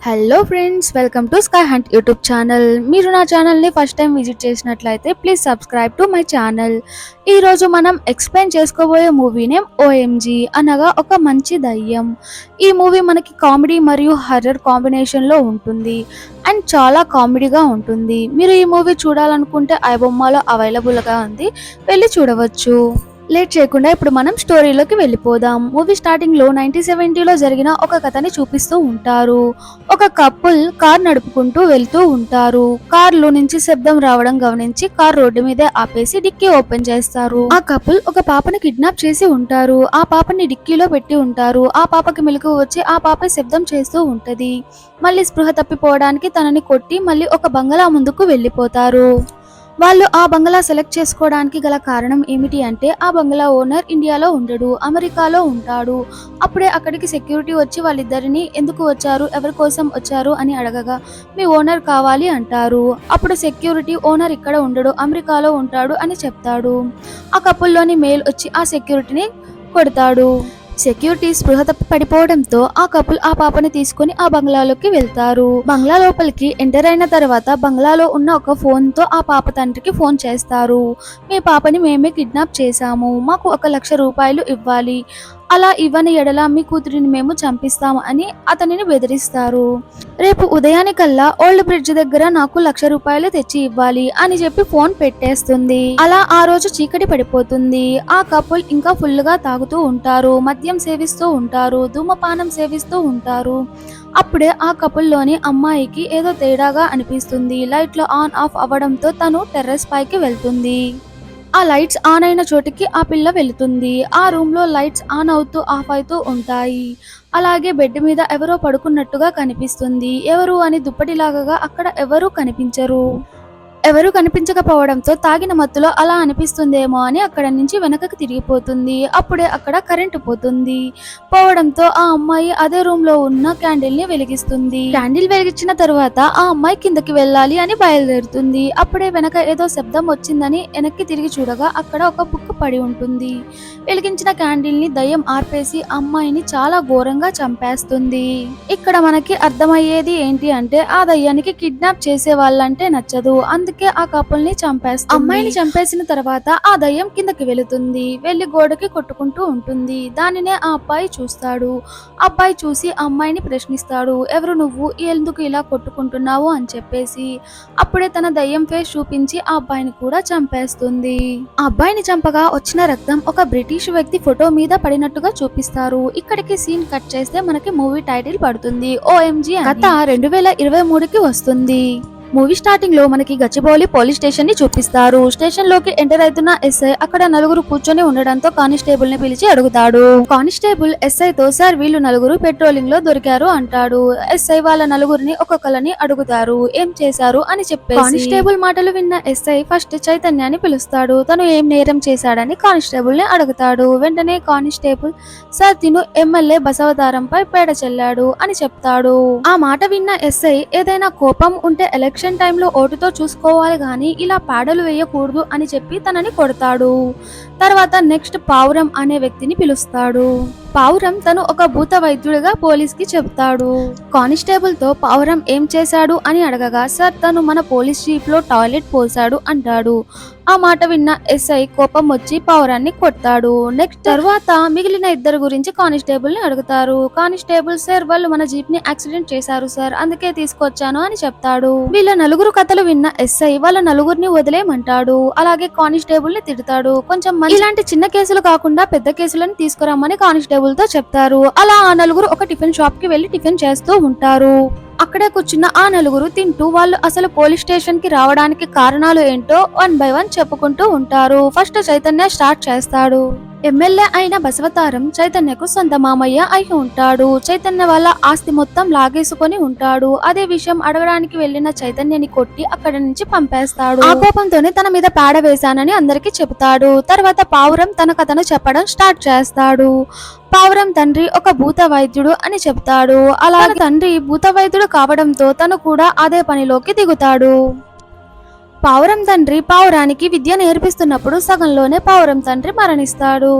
Hello friends, welcome to sky hunt YouTube channel. మీరు నా ఛానల్ని ఫస్ట్ టైం విజిట్ చేసినట్లయితే please subscribe to my channel. ఈరోజు మనం ఎక్స్ప్లెయిన్ చేసుకోబోయే మూవీ నేమ్ ఓఎంజీ, అనగా ఒక మంచి దయ్యం. ఈ మూవీ మనకి కామెడీ మరియు హర్రర్ కాంబినేషన్లో ఉంటుంది అండ్ చాలా కామెడీగా ఉంటుంది. మీరు ఈ మూవీ చూడాలనుకుంటే ఐబొమ్మలో అవైలబుల్గా ఉంది, వెళ్ళి చూడవచ్చు. లేట్ చేయకుండా ఇప్పుడు మనం స్టోరీలోకి వెళ్ళిపోదాం. మూవీ స్టార్టింగ్ లో 1970లో జరిగిన ఒక కథని చూపిస్తూ ఉంటారు. ఒక కపుల్ కార్ నడుపుకుంటూ వెళ్తూ ఉంటారు. కార్లో నుంచి శబ్దం రావడం గమనించి కార్ రోడ్డు మీదే ఆపేసి డిక్కీ ఓపెన్ చేస్తారు. ఆ కపుల్ ఒక పాపని కిడ్నాప్ చేసి ఉంటారు. ఆ పాపని డిక్కీలో పెట్టి ఉంటారు. ఆ పాపకి మెలకువ వచ్చి ఆ పాప శబ్దం చేస్తూ ఉంటది. మళ్ళీ స్పృహ తప్పిపోవడానికి తనని కొట్టి మళ్ళీ ఒక బంగళా ముందుకు వెళ్ళిపోతారు. వాళ్ళు ఆ బంగ్లా సెలెక్ట్ చేసుకోవడానికి గల కారణం ఏమిటి అంటే, ఆ బంగ్లా ఓనర్ ఇండియాలో ఉండడు, అమెరికాలో ఉంటాడు. అప్పుడే అక్కడికి సెక్యూరిటీ వచ్చి వాళ్ళిద్దరిని ఎందుకు వచ్చారు, ఎవరి కోసం వచ్చారు అని అడగగా, మీ ఓనర్ కావాలి అంటారు. అప్పుడు సెక్యూరిటీ ఓనర్ ఇక్కడ ఉండడు, అమెరికాలో ఉంటాడు అని చెప్తాడు. ఆ కపుల్లోని మేల్ వచ్చి ఆ సెక్యూరిటీని కొడతాడు. సెక్యూరిటీ స్పృహ తప్పి పడిపోవడంతో ఆ కపుల్ ఆ పాపని తీసుకుని ఆ బంగ్లాలోకి వెళ్తారు. బంగ్లా లోపలికి ఎంటర్ అయిన తర్వాత బంగ్లాలో ఉన్న ఒక ఫోన్ తో ఆ పాప తండ్రికి ఫోన్ చేస్తారు. మీ పాపని మేమే కిడ్నాప్ చేశాము, మాకు 1,00,000 రూపాయలు ఇవ్వాలి, అలా ఇవ్వని ఎడల మీ కూతురిని మేము చంపిస్తాము అని అతనిని బెదిరిస్తారు. రేపు ఉదయానికల్లా ఓల్డ్ బ్రిడ్జ్ దగ్గర నాకు 1,00,000 రూపాయలు తెచ్చి ఇవ్వాలి అని చెప్పి ఫోన్ పెట్టేస్తుంది. అలా ఆ రోజు చీకటి పడిపోతుంది. ఆ కపుల్ ఇంకా ఫుల్ గా తాగుతూ ఉంటారు, మద్యం సేవిస్తూ ఉంటారు, ధూమపానం సేవిస్తూ ఉంటారు. అప్పుడే ఆ కపుల్లోని అమ్మాయికి ఏదో తేడాగా అనిపిస్తుంది. లైట్లు ఆన్ ఆఫ్ అవ్వడంతో తను టెర్రస్ పైకి వెళ్తుంది. ఆ లైట్స్ ఆన్ అయిన చోటికి ఆ పిల్ల వెళుతుంది. ఆ రూమ్ లో లైట్స్ ఆన్ అవుతూ ఆఫ్ అవుతూ ఉంటాయి. అలాగే బెడ్ మీద ఎవరో పడుకున్నట్టుగా కనిపిస్తుంది. ఎవరు అని దుప్పటిలాగా అక్కడ ఎవరూ కనిపించరు. ఎవరు కనిపించకపోవడంతో తాగిన మత్తులో అలా అనిపిస్తుందేమో అని అక్కడ నుంచి వెనకకి తిరిగిపోతుంది. అప్పుడే అక్కడ కరెంటు పోతుంది. పోవడంతో ఆ అమ్మాయి అదే రూమ్ లో ఉన్న క్యాండిల్ ని వెలిగిస్తుంది. క్యాండిల్ వెలిగించిన తరువాత ఆ అమ్మాయి కిందకి వెళ్ళాలి అని బయలుదేరుతుంది. అప్పుడే వెనక ఏదో శబ్దం వచ్చిందని వెనక్కి తిరిగి చూడగా అక్కడ ఒక బుక్ పడి ఉంటుంది. వెలిగించిన క్యాండిల్ ని దయ్యం ఆర్పేసి అమ్మాయిని చాలా ఘోరంగా చంపేస్తుంది. ఇక్కడ మనకి అర్థమయ్యేది ఏంటి అంటే, ఆ దయ్యానికి కిడ్నాప్ చేసే వాళ్ళంటే నచ్చదు, అందుకే ఆ కపుల్ ని చంపేస్తుంది. అమ్మాయిని చంపేసిన తర్వాత ఆ దయ్యం కిందకి వెళుతుంది. వెళ్లి గోడకి కొట్టుకుంటూ ఉంటుంది. దానినే ఆ అబ్బాయి చూస్తాడు. అబ్బాయి చూసి అమ్మాయిని ప్రశ్నిస్తాడు, ఎవరు నువ్వు, ఎందుకు ఇలా కొట్టుకుంటున్నావు అని చెప్పేసి. అప్పుడే తన దయ్యం ఫేస్ చూపించి ఆ అబ్బాయిని కూడా చంపేస్తుంది. ఆ అబ్బాయిని చంపగా వచ్చిన రక్తం ఒక బ్రిటిష్ వ్యక్తి ఫోటో మీద పడినట్టుగా చూపిస్తారు. ఇక్కడికి సీన్ కట్ చేస్తే మనకి మూవీ టైటిల్ పడుతుంది, ఓఎంజీ. కథ 2023కి వస్తుంది. మూవీ స్టార్టింగ్ లో మనకి గచ్చిబౌలి పోలీస్ స్టేషన్ ని చూపిస్తారు. స్టేషన్ లోకి ఎంటర్ అవుతున్న ఎస్ఐ అక్కడ నలుగురు కూర్చొని ఉండడంతో కానిస్టేబుల్ ని పిలిచి అడుగుతాడు. కానిస్టేబుల్ ఎస్ఐ తో, సార్ వీళ్ళు నలుగురు పెట్రోలింగ్ లో దొరికారు అంటాడు. ఎస్ఐ వాళ్ళ నలుగురిని ఒక్కొక్కరిని అడుగుతారు, ఏం చేశారు అని చెప్పేసి. కానిస్టేబుల్ మాటలు విన్న ఎస్ఐ ఫస్ట్ చైతన్యాన్ని పిలుస్తాడు. తను ఏం నేరం చేశాడని కానిస్టేబుల్ ని అడుగుతాడు. వెంటనే కానిస్టేబుల్, సార్ తిను ఎమ్మెల్యే బసవతారంపై పేడ చెల్లాడు అని చెప్తాడు. ఆ మాట విన్న ఎస్ఐ, ఏదైనా కోపం ఉంటే ఎలక్షన్ టైంలో ఓటుతో చూసుకోవాలి గాని ఇలా పాడలు వేయకూడదు అని చెప్పి తనని కొడతాడు. తర్వాత నెక్స్ట్ పావురం అనే వ్యక్తిని పిలుస్తాడు. పావురం తను ఒక భూత వైద్యుడిగా పోలీస్ కి చెప్తాడు. కానిస్టేబుల్ తో పావురం ఏం చేశాడు అని అడగగా, సార్ తను మన పోలీస్ జీప్ లో టాయిలెట్ పోసాడు అంటాడు. ఆ మాట విన్న ఎస్ఐ కోపం వచ్చి పావురాన్ని కొడతాడు. నెక్స్ట్ తర్వాత మిగిలిన ఇద్దరు గురించి కానిస్టేబుల్ ని అడుగుతారు. కానిస్టేబుల్, సార్ వాళ్ళు మన జీప్ ని యాక్సిడెంట్ చేశారు సార్, అందుకే తీసుకొచ్చాను అని చెప్తాడు. వీళ్ళ నలుగురు కథలు విన్న ఎస్ఐ వాళ్ళ నలుగురిని వదిలేయమంటాడు. అలాగే కానిస్టేబుల్ ని తిడతాడు. కొంచెం ఇలాంటి చిన్న కేసులు కాకుండా పెద్ద కేసులను తీసుకురమ్మని కానిస్టేబుల్ తో చెప్తారు. అలా ఆ నలుగురు ఒక టిఫిన్ షాప్ కి వెళ్లి టిఫిన్ చేస్తూ ఉంటారు. అక్కడే కూర్చున్న ఆ నలుగురు తింటూ వాళ్ళు అసలు పోలీస్ స్టేషన్ కి రావడానికి కారణాలు ఏంటో 1 by 1 చెప్పుకుంటూ ఉంటారు. ఫస్ట్ చైతన్య స్టార్ట్ చేస్తాడు. ఎమ్మెల్యే అయిన బసవతారం చైతన్యకు సొంత మామయ్య అయి ఉంటాడు. చైతన్య వాళ్ళ ఆస్తి మొత్తం లాగేసుకొని ఉంటాడు. అదే విషయం అడగడానికి వెళ్లిన చైతన్యని కొట్టి అక్కడి నుంచి పంపేస్తాడు. ఆ కోపంతోనే తన మీద పేడ వేశానని అందరికి చెబుతాడు. తర్వాత పావురం తన కథను చెప్పడం స్టార్ట్ చేస్తాడు. పావురం తండ్రి ఒక భూత వైద్యుడు అని చెప్తాడు. అలాగే తండ్రి భూత వైద్యుడు కావడంతో తను కూడా అదే పనిలోకి దిగుతాడు. పావురం తండ్రి పావురానికి విద్య నేర్పిస్తున్నప్పుడు సగంలోనే పావురం తండ్రి మరణిస్తాడు.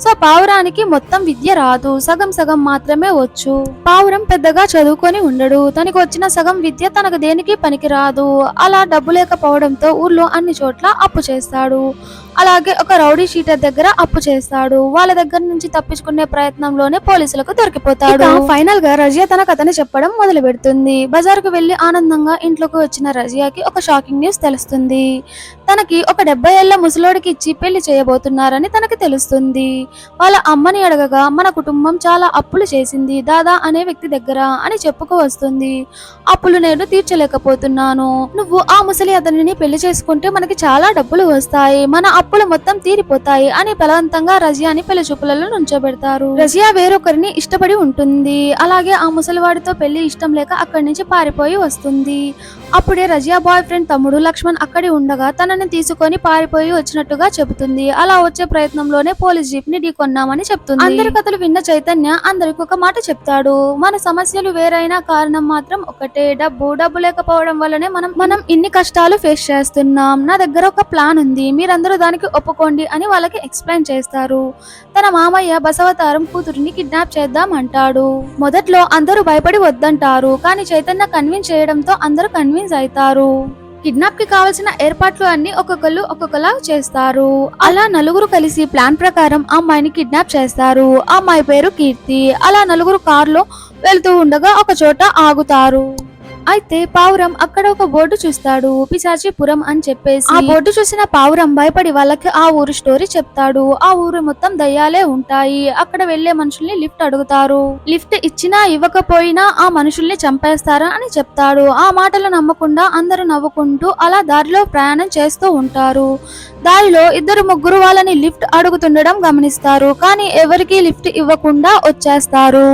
సో పావురానికి మొత్తం విద్య రాదు, సగం సగం మాత్రమే వచ్చు. పావురం పెద్దగా చదువుకొని ఉండడు, తనకు వచ్చిన సగం విద్య తనకు దేనికి పనికి రాదు. అలా డబ్బు లేకపోవడంతో ఊర్లో అన్ని చోట్ల అప్పు చేస్తాడు. అలాగే ఒక రౌడీ షీటర్ దగ్గర అప్పు చేస్తాడు. వాళ్ళ దగ్గర నుంచి తప్పించుకునే ప్రయత్నంలోనే పోలీసులకు దొరికిపోతాడు. ఫైనల్ గా రజియా తన కథని చెప్పడం మొదలు పెడుతుంది. బజార్కు వెళ్లి ఆనందంగా ఇంట్లోకి వచ్చిన రజియాకి ఒక షాకింగ్ న్యూస్ తెలుస్తుంది. తనకి ఒక 70 ఏళ్ల ముసలోడికి ఇచ్చి పెళ్లి చేయబోతున్నారని తనకి తెలుస్తుంది. వాళ్ళ అమ్మని అడగగా మన కుటుంబం చాలా అప్పులు చేసింది దాదా అనే వ్యక్తి దగ్గర అని చెప్పుకు వస్తుంది. అప్పులు నేను తీర్చలేకపోతున్నాను, నువ్వు ఆ ముసలి అతనిని పెళ్లి చేసుకుంటే మనకి చాలా డబ్బులు వస్తాయి, మన అప్పులు మొత్తం తీరిపోతాయి అని బలవంతంగా రజియాని పెళ్లి చూపులలో నుంచోబెడతారు. రజియా వేరొకరిని ఇష్టపడి ఉంటుంది. అలాగే ఆ ముసలివాడితో పెళ్లి ఇష్టం లేక అక్కడి నుంచి పారిపోయి వస్తుంది. అప్పుడే రజియా బాయ్ ఫ్రెండ్ తమ్ముడు లక్ష్మణ్ అక్కడి ఉండగా తనని తీసుకొని పారిపోయి వచ్చినట్టుగా చెబుతుంది. అలా వచ్చే ప్రయత్నంలోనే పోలీస్ జీప్ ని ఢీకొన్నామని చెప్తుంది. అందరి కథలు విన్న చైతన్య అందరికి ఒక మాట చెప్తాడు. మన సమస్యలు వేరైనా కారణం మాత్రం ఒకటే, డబ్బు. డబ్బు లేకపోవడం వల్లనే మనం ఇన్ని కష్టాలు ఫేస్ చేస్తున్నాం. నా దగ్గర ఒక ప్లాన్ ఉంది, మీరందరూ దానికి ఒప్పుకోండి అని వాళ్ళకి ఎక్స్ప్లెయిన్ చేస్తారు. తన మామయ్య బసవతారం కూతురిని కిడ్నాప్ చేద్దాం అంటాడు. మొదట్లో అందరూ భయపడి వద్దంటారు, కానీ చైతన్య కన్విన్స్ చేయడంతో అందరూ కన్విన్స్ అవుతారు. కిడ్నాప్ కి కావాల్సిన ఏర్పాట్లు అన్ని ఒక్కొక్కరు ఒక్కొక్కలా చేస్తారు. అలా నలుగురు కలిసి ప్లాన్ ప్రకారం ఆ అమ్మాయిని కిడ్నాప్ చేస్తారు. ఆ అమ్మాయి పేరు కీర్తి. అలా నలుగురు కారులో వెళ్తూ ఉండగా ఒక చోట ఆగుతారు. అయితే పావురం అక్కడ ఒక బోర్డు చూస్తాడు, పిశాచిపురం అని చెప్పేసి. ఆ బోర్డు చూసిన పావురం భయపడి వాళ్ళకి ఆ ఊరు స్టోరీ చెప్తాడు. ఆ ఊరు మొత్తం దయ్యాలే ఉంటాయి, అక్కడ వెళ్లే మనుషుల్ని లిఫ్ట్ అడుగుతారు, లిఫ్ట్ ఇచ్చినా ఇవ్వకపోయినా ఆ మనుషుల్ని చంపేస్తారా అని చెప్తాడు. ఆ మాటలు నమ్మకుండా అందరూ నవ్వుకుంటూ అలా దారిలో ప్రయాణం చేస్తూ ఉంటారు. దారిలో 2-3 వాళ్ళని లిఫ్ట్ అడుగుతుండడం గమనిస్తారు, కానీ ఎవరికి లిఫ్ట్ ఇవ్వకుండా వచ్చేస్తారు.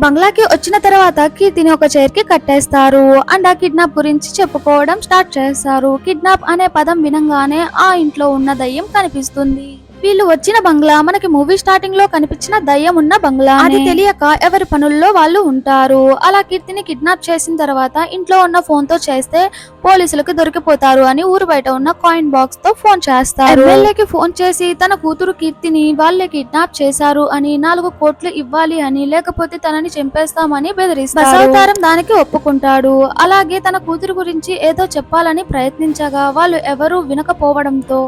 బంగ్లాకి వచ్చిన తర్వాత కీర్తిని ఒక చైర్ కి కట్టేస్తారు. అండ్ ఆ కిడ్నాప్ గురించి చెప్పుకోవడం స్టార్ట్ చేస్తారు. కిడ్నాప్ అనే పదం వినంగానే ఆ ఇంట్లో ఉన్న దయ్యం కనిపిస్తుంది. వీళ్ళు వచ్చిన బంగ్లా మనకి మూవీ స్టార్టింగ్ లో కనిపించిన దయ్యం ఉన్న బంగ్లా. అది తెలియక ఎవరి పనుల్లో వాళ్ళు ఉంటారు. అలా కీర్తిని కిడ్నాప్ చేసిన తర్వాత ఇంట్లో ఉన్న ఫోన్ తో చేస్తే పోలీసులకు దొరికిపోతారు అని ఊరు బయట ఉన్న కాయిన్ బాక్స్ తో ఫోన్ చేస్తారు. ఎమ్మెల్యేకి ఫోన్ చేసి తన కూతురు కీర్తిని వాళ్ళే కిడ్నాప్ చేశారు అని 4 కోట్లు ఇవ్వాలి అని, లేకపోతే తనని చంపేస్తామని బెదిరిస్తారు. బసవతారం దానికి ఒప్పుకుంటాడు. అలాగే తన కూతురు గురించి ఏదో చెప్పాలని ప్రయత్నించగా వాళ్ళు ఎవరూ వినకపోవడంతో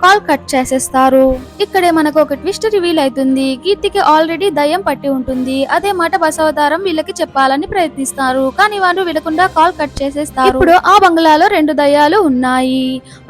కాల్ కట్ చేసేస్తారు. ఇక్కడే మనకు ఒక ట్విస్ట్ రివీల్ అవుతుంది. కీర్తికి ఆల్రెడీ దయ్యం పట్టి ఉంటుంది. అదే మాట బసవతారం వీళ్ళకి చెప్పాలని ప్రయత్నిస్తారు, కానీ వాళ్ళు వినకుండా కాల్ కట్ చేసేస్తారు. ఇప్పుడు ఆ బంగ్లాలో 2 దయ్యాలు ఉన్నాయి.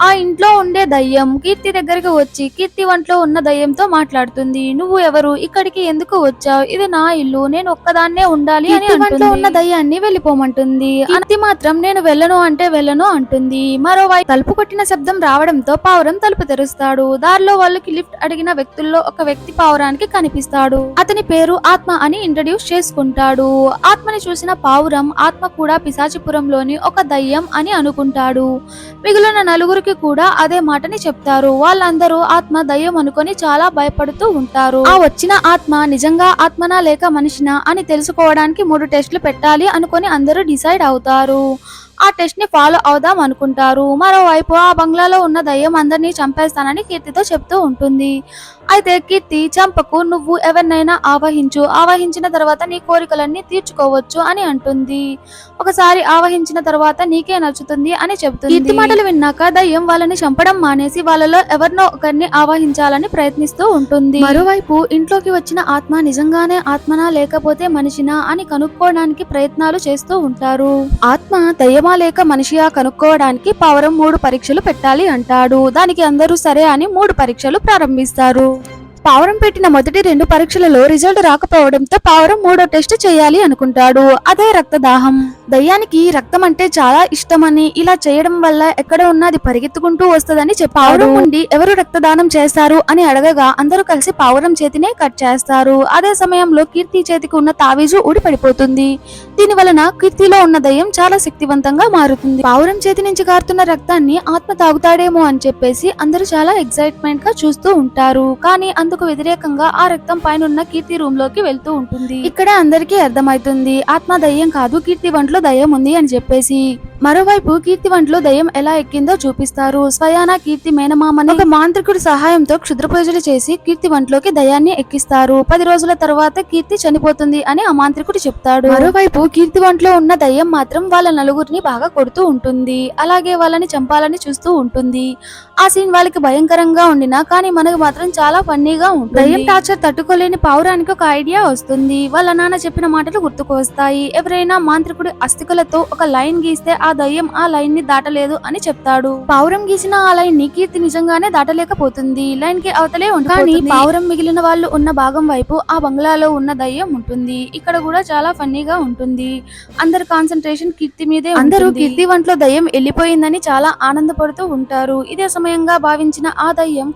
ఆ ఇంట్లో ఉండే దయ్యం కీర్తి దగ్గరికి వచ్చి కీర్తి వంట్లో ఉన్న దయ్యంతో మాట్లాడుతుంది. నువ్వు ఎవరు, ఇక్కడికి ఎందుకు వచ్చావు, ఇది నా ఇల్లు, నేను ఒక్కదాన్నే ఉండాలి అని వంట్లో ఉన్న దయ్యాన్ని వెళ్ళిపోమంటుంది. కీర్తి మాత్రం నేను వెళ్ళను అంటే వెళ్ళను అంటుంది. మరోవైపు తలుపు కొట్టిన శబ్దం రావడంతో పావురం తలుపు తెరుస్తాడు. దారిలో వాళ్ళకి లిఫ్ట్ అడిగిన వ్యక్తుల్లో ఒక వ్యక్తి పావురానికి కనిపిస్తాడు. అతని పేరు ఆత్మ అని ఇంట్రడ్యూస్ చేసుకుంటాడు. ఆత్మని చూసిన పావురం ఆత్మ కూడా పిశాచిపురంలోని ఒక దయ్యం అని అనుకుంటాడు. మిగిలిన నలుగురికి కూడా అదే మాటని చెప్తారు. వాళ్ళందరూ ఆత్మ దయ్యం అనుకొని చాలా భయపడుతూ ఉంటారు. ఆ వచ్చిన ఆత్మ నిజంగా ఆత్మనా లేక మనిషినా అని తెలుసుకోవడానికి 3 టెస్టులు పెట్టాలి అనుకొని అందరూ డిసైడ్ అవుతారు. ఆ టెస్ట్ ని ఫాలో అవుదాం అనుకుంటారు. మరోవైపు ఆ బంగ్లాలో ఉన్న దయ్యం అందరినీ చంపేస్తానని కీర్తితో చెప్తూ ఉంటుంది. అయితే కీర్తి చంపకు, నువ్వు ఎవరినైనా ఆవహించిన తర్వాత నీ కోరికలన్నీ తీర్చుకోవచ్చు అని అంటుంది. ఒకసారి ఆవహించిన తర్వాత నీకే నచ్చుతుంది అని చెప్తుంది. కీర్తి మాటలు విన్నాక దయ్యం వాళ్ళని చంపడం మానేసి వాళ్ళలో ఎవరినో ఒకరిని ఆవహించాలని ప్రయత్నిస్తూ ఉంటుంది. మరోవైపు ఇంట్లోకి వచ్చిన ఆత్మ నిజంగానే ఆత్మనా లేకపోతే మనిషినా అని కనుక్కోవడానికి ప్రయత్నాలు చేస్తూ ఉంటారు. ఆత్మ దయ్యమా లేక మనిషియా కనుక్కోవడానికి పావురం 3 పరీక్షలు పెట్టాలి అంటాడు. దానికి అందరూ సరే అని 3 పరీక్షలు ప్రారంభిస్తారు. పావురం పెట్టిన మొదటి 2 పరీక్షలలో రిజల్ట్ రాకపోవడంతో పావురం 3వ టెస్ట్ చేయాలి అనుకుంటాడు. అదే రక్తదాహం. దయ్యానికి రక్తం అంటే చాలా ఇష్టమని, ఇలా చేయడం వల్ల ఎక్కడ ఉన్నది పరిగెత్తుకుంటూ వస్తుందని చెప్పి పావురం ఉండి ఎవరు రక్తదానం చేస్తారు అని అడగగా అందరూ కలిసి పావురం చేతినే కట్ చేస్తారు. అదే సమయంలో కీర్తి చేతికి ఉన్న తావీజు ఊడి పడిపోతుంది. దీని వలన కీర్తిలో ఉన్న దయ్యం చాలా శక్తివంతంగా మారుతుంది. పావురం చేతి నుంచి కారుతున్న రక్తాన్ని ఆత్మ తాగుతాడేమో అని చెప్పేసి అందరూ చాలా ఎక్సైట్మెంట్ గా చూస్తూ ఉంటారు. కానీ అందుకు వ్యతిరేకంగా ఆ రక్తం పైన కీర్తి రూమ్ లోకి వెళ్తూ ఉంటుంది. ఇక్కడ అందరికీ అర్థమవుతుంది ఆత్మ దయ్యం కాదు, కీర్తి వంట్లో దయ్యం ఉంది అని చెప్పేసి. మరోవైపు కీర్తి వంటలో దయ్యం ఎలా ఎక్కిందో చూపిస్తారు. స్వయానా కీర్తి మేనమామని ఒక మాంత్రికుడి సహాయంతో క్షుద్ర పూజలు చేసి కీర్తి వంటలోకి దయ్యాన్ని ఎక్కిస్తారు. 10 రోజుల తర్వాత కీర్తి చనిపోతుంది అని ఆ మాంత్రికుడు చెప్తాడు. మరోవైపు కీర్తి వంటలో ఉన్న దయ్యం మాత్రం వాళ్ళ నలుగురిని బాగా కొడుతూ ఉంటుంది. అలాగే వాళ్ళని చంపాలని చూస్తూ ఉంటుంది. ఆ సీన్ వాళ్ళకి భయంకరంగా ఉండినా కానీ మనకు మాత్రం చాలా ఫన్నీగా ఉంటుంది. దయ్యం టార్చర్ తట్టుకోలేని పావురానికి ఒక ఐడియా వస్తుంది. వాళ్ళ నాన్న చెప్పిన మాటలు గుర్తుకు వస్తాయి. ఎవరైనా మాంత్రికుడి అస్థికలతో ఒక లైన్ గీస్తే ఆ దయ్యం ఆ లైన్ ని దాటలేదు అని చెప్తాడు. పావురం గీసిన ఆ లైన్ ని కీర్తి నిజంగానే దాటలేకపోతుంది. లైన్ కి అవతలే ఉంటుంది. కానీ పావురం మిగిలిన వాళ్ళు ఉన్న భాగం వైపు ఆ బంగ్లాలో ఉన్న దయ్యం ఉంటుంది. ఇక్కడ కూడా చాలా ఫన్నీగా ఉంటుంది. అందరి కాన్సన్ట్రేషన్ కీర్తి మీదే. అందరూ కీర్తి వంటలో దయ్యం వెళ్ళిపోయిందని చాలా ఆనందపడుతూ ఉంటారు. ఇదే సమయంగా భావించిన ఆ దయ్యం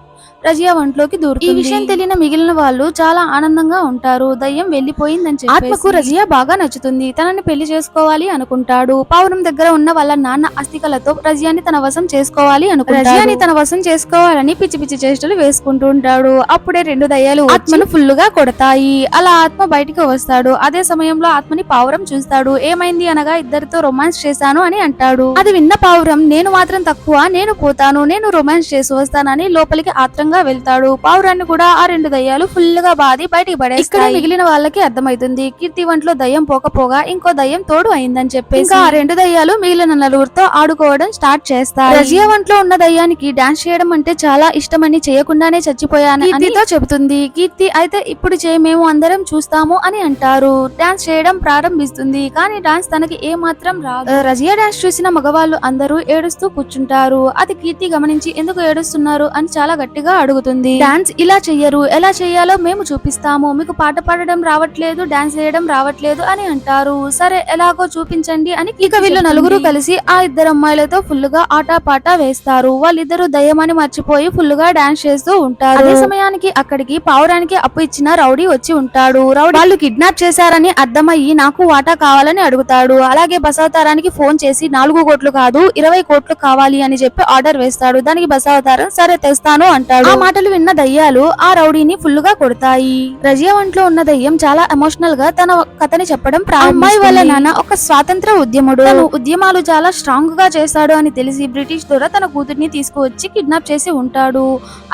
రజియా వంటలోకి దూరుతుంది. ఈ విషయం తెలియని మిగిలిన వాళ్ళు చాలా ఆనందంగా ఉంటారు. దయ్యం వెళ్లిపోయిందని చెప్పి ఆత్మకు రజియా బాగా నచ్చుతుంది. తనని పెళ్లి చేసుకోవాలి అనుకుంటాడు. పావురం దగ్గర ఉన్న వాళ్ళ నాన్న అస్థికలతో రజియాని తన వశం చేసుకోవాలి అనుకుంటాడు. రజియాని తన వశం చేసుకోవాలని పిచ్చి పిచ్చి చేష్టలు వేసుకుంటూ ఉంటాడు. అప్పుడే 2 దయ్యాలు ఆత్మను ఫుల్లుగా కొడతాయి. అలా ఆత్మ బయటికి వస్తాడు. అదే సమయంలో ఆత్మని పావురం చూస్తాడు. ఏమైంది అనగా ఇద్దరితో రొమాన్స్ చేశాను అని అంటాడు. అది విన్న పావురం నేను మాత్రం తక్కువ, నేను పోతాను, నేను రొమాన్స్ చేసి వస్తానని లోపలికి ఆత్రంగా వెళ్తాడు. పావురాన్ని కూడా ఆ 2 దయ్యాలు ఫుల్ గా బాధి బయటికి పడేస్తాయి. ఇక్కడ మిగిలిన వాళ్ళకి అర్థమైతుంది కీర్తి వంటలో దయ్యం పోకపోగా ఇంకో దయ్యం తోడు అయిందని చెప్పి ఇంకా ఆ 2 దయ్యాలు మిగిలిన నలుగురితో ఆడుకోవడం స్టార్ట్ చేస్తాయి. రజియా వంటలో ఉన్న దయ్యానికి డాన్స్ చేయడం అంటే చాలా ఇష్టమని చేయకుండానే చచ్చిపోయాను కీర్తితో చెబుతుంది. కీర్తి అయితే ఇప్పుడు మేము అందరం చూస్తాము అని అంటారు. డాన్స్ చేయడం ప్రారంభిస్తుంది. కానీ డాన్స్ తనకి ఏ మాత్రం రాదు. రజియా డాన్స్ చూసిన మగవాళ్ళు అందరూ ఏడుస్తూ కూర్చుంటారు. అది కీర్తి గమనించి ఎందుకు ఏడుస్తున్నారు అని చాలా గట్టిగా అడుగుతుంది. డాన్స్ ఇలా చెయ్యరు, ఎలా చెయ్యాలో మేము చూపిస్తాము, మీకు పాట పాడడం రావట్లేదు, డాన్స్ చేయడం రావట్లేదు అని అంటారు. సరే ఎలాగో చూపించండి అని ఇక వీళ్ళు నలుగురు కలిసి ఆ 2 అమ్మాయిలతో ఫుల్ గా ఆటపాట వేస్తారు. వాళ్ళిద్దరూ దయ్యమని మర్చిపోయి ఫుల్ గా డాన్స్ చేస్తూ ఉంటారు. అదే సమయానికి అక్కడికి పావురానికి అప్పు ఇచ్చిన రౌడీ వచ్చి ఉంటాడు. రౌడీ వాళ్ళు కిడ్నాప్ చేశారని అర్థమయ్యి నాకు వాటా కావాలని అడుగుతాడు. అలాగే బసవతారానికి ఫోన్ చేసి 4 కోట్లు కాదు 20 కోట్లు కావాలి అని చెప్పి ఆర్డర్ వేస్తాడు. దానికి బసవతారం సరే తెస్తాను అంటాడు. ఆ మాటలు విన్న దయ్యాలు ఆ రౌడీని ఫుల్ గా కొడతాయి. రజియా వంటలో ఉన్న దయ్యం చాలా ఎమోషనల్ గా తన కథని చెప్పడం అమ్మాయి వాళ్ళ నాన్న ఒక స్వాతంత్ర ఉద్యముడు. తను ఉద్యమాలు చాలా స్ట్రాంగ్ గా చేస్తాడు అని తెలిసి బ్రిటిష్ ద్వారా తన కూతుర్ని తీసుకువచ్చి కిడ్నాప్ చేసి ఉంటాడు.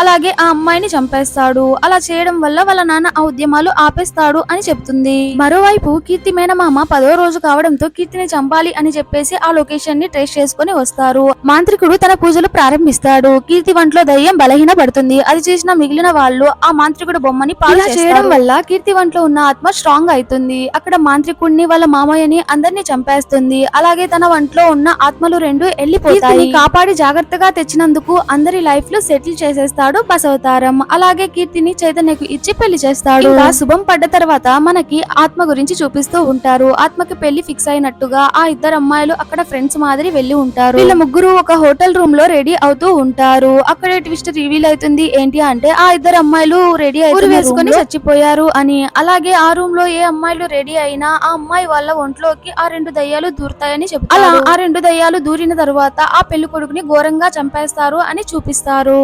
అలాగే ఆ అమ్మాయిని చంపేస్తాడు. అలా చేయడం వల్ల వాళ్ళ నాన్న ఆ ఉద్యమాలు ఆపేస్తాడు అని చెప్తుంది. మరోవైపు కీర్తి మేనమామ 10వ రోజు కావడంతో కీర్తిని చంపాలి అని చెప్పేసి ఆ లొకేషన్ ని ట్రేస్ చేసుకుని వస్తారు. మాంత్రికుడు తన పూజలు ప్రారంభిస్తాడు. కీర్తి వంటలో దయ్యం బలహీన పడుతుంది. అది చేసిన మిగిలిన వాళ్ళు ఆ మాంత్రికుడు బొమ్మని పాడు చేయడం వల్ల కీర్తి వంటలో ఉన్న ఆత్మ స్ట్రాంగ్ అవుతుంది. అక్కడ మాంత్రికుడిని వాళ్ళ మామయ్యని అందరినీ చంపేస్తుంది. అలాగే తన వంటలో ఉన్న ఆత్మలు 2 వెళ్ళిపోతాయి. కాపాడి జాగ్రత్తగా తెచ్చినందుకు అందరి లైఫ్ లో సెటిల్ చేసేస్తాడు బసవతారం. అలాగే కీర్తిని చైతన్యకు ఇచ్చి పెళ్లి చేస్తాడు. ఇంకా శుభం పడ్డ తర్వాత మనకి ఆత్మ గురించి చూపిస్తూ ఉంటారు. ఆత్మకి పెళ్లి ఫిక్స్ అయినట్టుగా ఆ 2 అమ్మాయిలు అక్కడ ఫ్రెండ్స్ మాదిరి వెళ్లి ఉంటారు. వీళ్ళ ముగ్గురు ఒక హోటల్ రూమ్ లో రెడీ అవుతూ ఉంటారు. అక్కడే ట్విస్ట్ రివీల్ అవుతుంది. ఏంటి అంటే ఆ 2 అమ్మాయిలు రెడీ అయి వేసుకుని చచ్చిపోయారు అని. అలాగే ఆ రూమ్ లో ఏ అమ్మాయిలు రెడీ అయినా ఆ అమ్మాయి వాళ్ళ ఒంట్లోకి ఆ 2 దయ్యాలు దూరుతాయని చెప్తారు. అలా ఆ 2 దయ్యాలు దూరిన తర్వాత ఆ పెళ్లి కొడుకుని ఘోరంగా చంపేస్తారు అని చూపిస్తారు.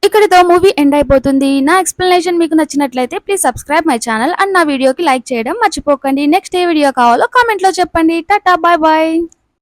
ఇక్కడితో మూవీ ఎండ్ అయిపోతుంది. నా ఎక్స్ప్లెనేషన్ మీకు నచ్చినట్లయితే please subscribe my channel and నా వీడియోకి లైక్ చేయడం మర్చిపోకండి. నెక్స్ట్ ఏ వీడియో కావాలో కామెంట్ లో చెప్పండి. Tata bye bye.